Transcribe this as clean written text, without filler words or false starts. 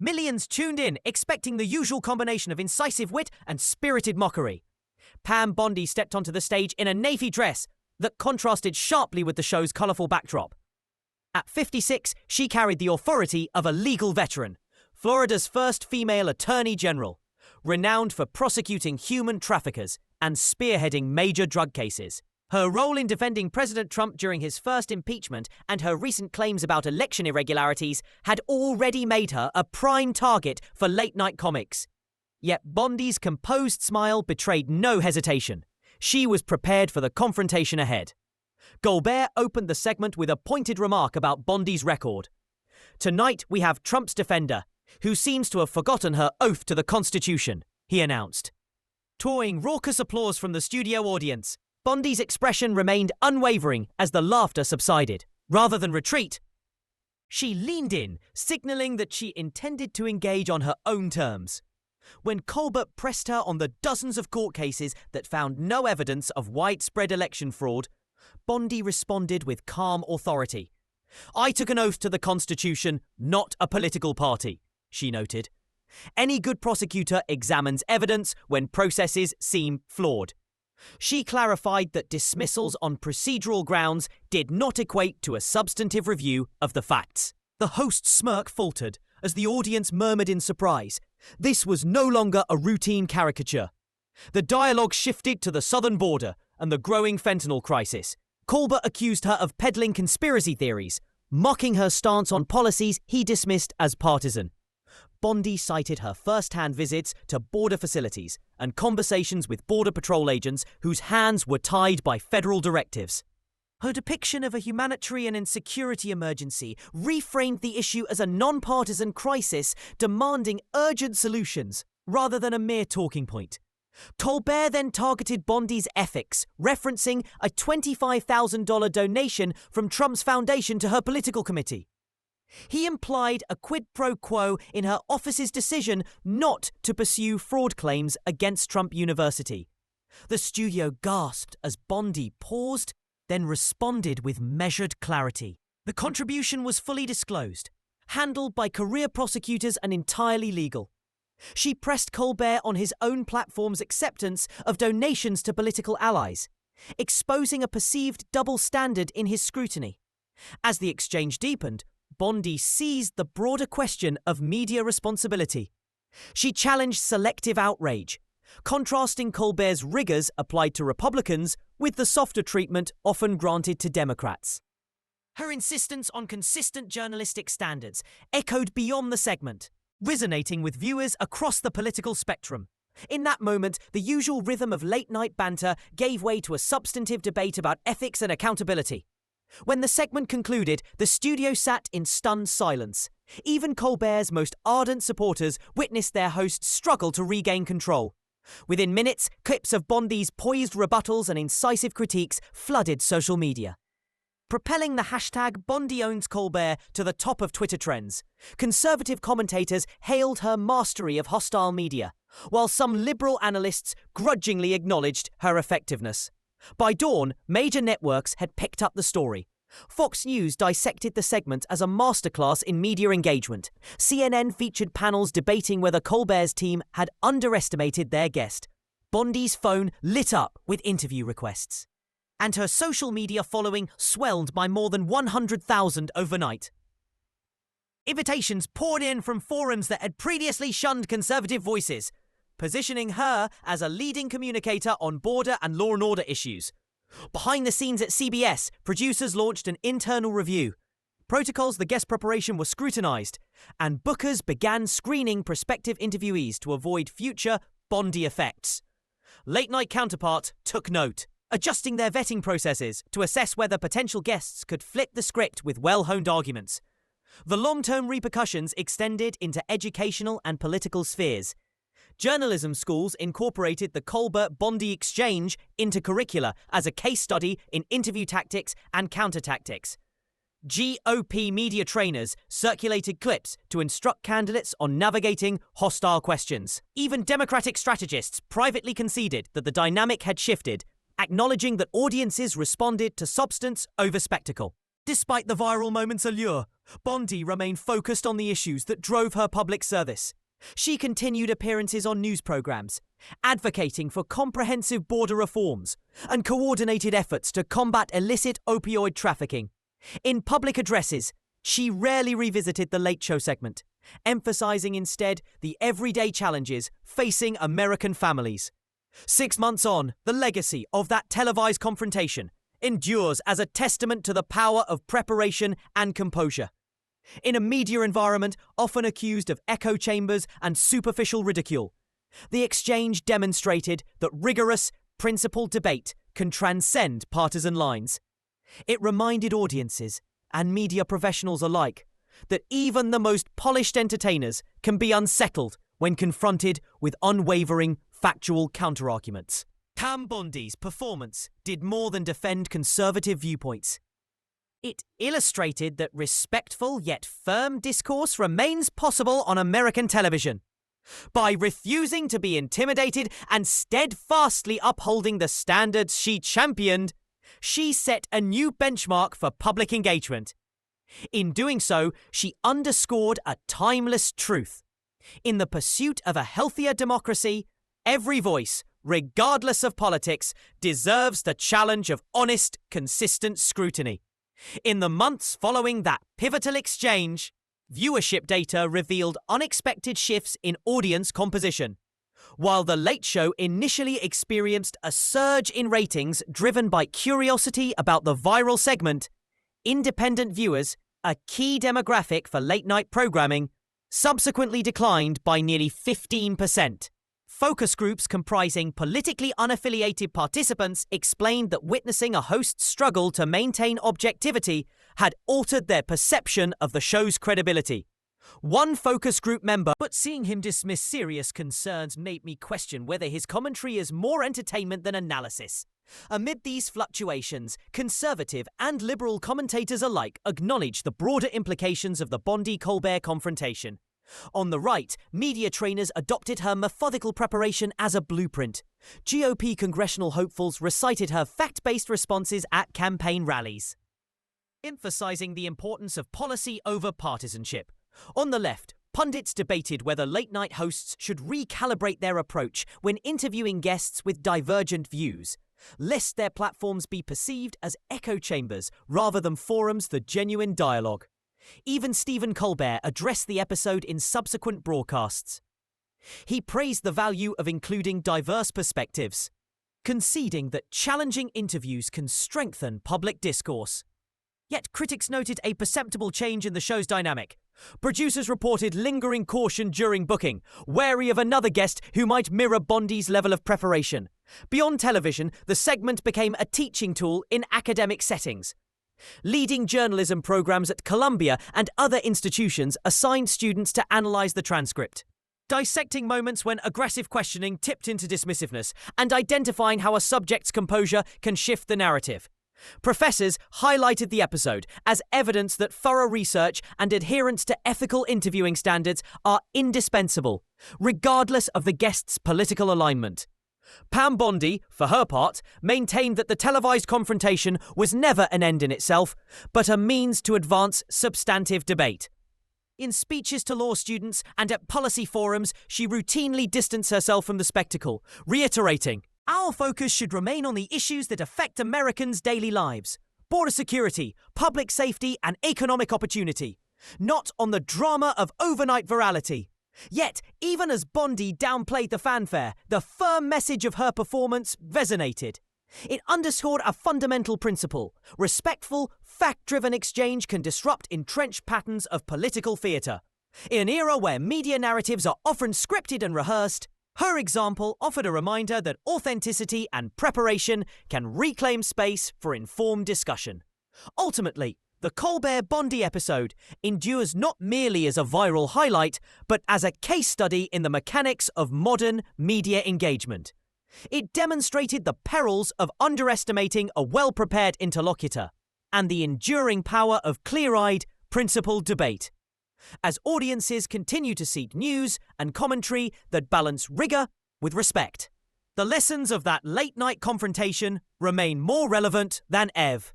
Millions tuned in, expecting the usual combination of incisive wit and spirited mockery. Pam Bondi stepped onto the stage in a navy dress that contrasted sharply with the show's colourful backdrop. At 56, she carried the authority of a legal veteran, Florida's first female attorney general, renowned for prosecuting human traffickers and spearheading major drug cases. Her role in defending President Trump during his first impeachment and her recent claims about election irregularities had already made her a prime target for late-night comics. Yet Bondi's composed smile betrayed no hesitation. She was prepared for the confrontation ahead. Colbert opened the segment with a pointed remark about Bondi's record. "Tonight we have Trump's defender, who seems to have forgotten her oath to the Constitution," he announced. Drawing raucous applause from the studio audience, Bondi's expression remained unwavering as the laughter subsided. Rather than retreat, she leaned in, signaling that she intended to engage on her own terms. When Colbert pressed her on the dozens of court cases that found no evidence of widespread election fraud, Bondi responded with calm authority. "I took an oath to the Constitution, not a political party," she noted. "Any good prosecutor examines evidence when processes seem flawed." She clarified that dismissals on procedural grounds did not equate to a substantive review of the facts. The host's smirk faltered as the audience murmured in surprise. This was no longer a routine caricature. The dialogue shifted to the southern border and the growing fentanyl crisis. Colbert accused her of peddling conspiracy theories, mocking her stance on policies he dismissed as partisan. Bondi cited her first-hand visits to border facilities and conversations with Border Patrol agents whose hands were tied by federal directives. Her depiction of a humanitarian and security emergency reframed the issue as a non-partisan crisis demanding urgent solutions rather than a mere talking point. Colbert then targeted Bondi's ethics, referencing a $25,000 donation from Trump's foundation to her political committee. He implied a quid pro quo in her office's decision not to pursue fraud claims against Trump University. The studio gasped as Bondi paused, then responded with measured clarity. The contribution was fully disclosed, handled by career prosecutors and entirely legal. She pressed Colbert on his own platform's acceptance of donations to political allies, exposing a perceived double standard in his scrutiny. As the exchange deepened, Bondi seized the broader question of media responsibility. She challenged selective outrage, contrasting Colbert's rigors applied to Republicans with the softer treatment often granted to Democrats. Her insistence on consistent journalistic standards echoed beyond the segment, resonating with viewers across the political spectrum. In that moment, the usual rhythm of late-night banter gave way to a substantive debate about ethics and accountability. When the segment concluded, the studio sat in stunned silence. Even Colbert's most ardent supporters witnessed their host struggle to regain control. Within minutes, clips of Bondi's poised rebuttals and incisive critiques flooded social media, propelling the hashtag Bondi owns Colbert to the top of Twitter trends. Conservative commentators hailed her mastery of hostile media, while some liberal analysts grudgingly acknowledged her effectiveness. By dawn, major networks had picked up the story. Fox News dissected the segment as a masterclass in media engagement. CNN featured panels debating whether Colbert's team had underestimated their guest. Bondi's phone lit up with interview requests, and her social media following swelled by more than 100,000 overnight. Invitations poured in from forums that had previously shunned conservative voices, positioning her as a leading communicator on border and law and order issues. Behind the scenes at CBS, producers launched an internal review. Protocols the guest preparation were scrutinized, and bookers began screening prospective interviewees to avoid future Bondi effects. Late-night counterparts took note, adjusting their vetting processes to assess whether potential guests could flip the script with well-honed arguments. The long-term repercussions extended into educational and political spheres. Journalism schools incorporated the Colbert-Bondi exchange into curricula as a case study in interview tactics and counter-tactics. GOP media trainers circulated clips to instruct candidates on navigating hostile questions. Even Democratic strategists privately conceded that the dynamic had shifted, acknowledging that audiences responded to substance over spectacle. Despite the viral moment's allure, Bondi remained focused on the issues that drove her public service. She continued appearances on news programs, advocating for comprehensive border reforms and coordinated efforts to combat illicit opioid trafficking. In public addresses, she rarely revisited the Late Show segment, emphasizing instead the everyday challenges facing American families. 6 months on, the legacy of that televised confrontation endures as a testament to the power of preparation and composure. In a media environment often accused of echo chambers and superficial ridicule, the exchange demonstrated that rigorous, principled debate can transcend partisan lines. It reminded audiences and media professionals alike that even the most polished entertainers can be unsettled when confronted with unwavering factual counterarguments. Pam Bondi's performance did more than defend conservative viewpoints. It illustrated that respectful yet firm discourse remains possible on American television. By refusing to be intimidated and steadfastly upholding the standards she championed, she set a new benchmark for public engagement. In doing so, she underscored a timeless truth. In the pursuit of a healthier democracy, every voice, regardless of politics, deserves the challenge of honest, consistent scrutiny. In the months following that pivotal exchange, viewership data revealed unexpected shifts in audience composition. While The Late Show initially experienced a surge in ratings driven by curiosity about the viral segment, independent viewers, a key demographic for late-night programming, subsequently declined by nearly 15%. Focus groups comprising politically unaffiliated participants explained that witnessing a host's struggle to maintain objectivity had altered their perception of the show's credibility. One focus group member, but seeing him dismiss serious concerns made me question whether his commentary is more entertainment than analysis. Amid these fluctuations, conservative and liberal commentators alike acknowledged the broader implications of the Bondi-Colbert confrontation. On the right, media trainers adopted her methodical preparation as a blueprint. GOP congressional hopefuls recited her fact-based responses at campaign rallies, emphasizing the importance of policy over partisanship. On the left, pundits debated whether late-night hosts should recalibrate their approach when interviewing guests with divergent views, lest their platforms be perceived as echo chambers rather than forums for genuine dialogue. Even Stephen Colbert addressed the episode in subsequent broadcasts. He praised the value of including diverse perspectives, conceding that challenging interviews can strengthen public discourse. Yet critics noted a perceptible change in the show's dynamic. Producers reported lingering caution during booking, wary of another guest who might mirror Bondi's level of preparation. Beyond television, the segment became a teaching tool in academic settings. Leading journalism programs at Columbia and other institutions assigned students to analyze the transcript, dissecting moments when aggressive questioning tipped into dismissiveness and identifying how a subject's composure can shift the narrative. Professors highlighted the episode as evidence that thorough research and adherence to ethical interviewing standards are indispensable, regardless of the guest's political alignment. Pam Bondi, for her part, maintained that the televised confrontation was never an end in itself, but a means to advance substantive debate. In speeches to law students and at policy forums, she routinely distanced herself from the spectacle, reiterating, "Our focus should remain on the issues that affect Americans' daily lives: border security, public safety, and economic opportunity, not on the drama of overnight virality." Yet, even as Bondi downplayed the fanfare, the firm message of her performance resonated. It underscored a fundamental principle: respectful, fact-driven exchange can disrupt entrenched patterns of political theatre. In an era where media narratives are often scripted and rehearsed, her example offered a reminder that authenticity and preparation can reclaim space for informed discussion. Ultimately, the Colbert-Bondi episode endures not merely as a viral highlight, but as a case study in the mechanics of modern media engagement. It demonstrated the perils of underestimating a well-prepared interlocutor and the enduring power of clear-eyed, principled debate. As audiences continue to seek news and commentary that balance rigor with respect, the lessons of that late-night confrontation remain more relevant than ever.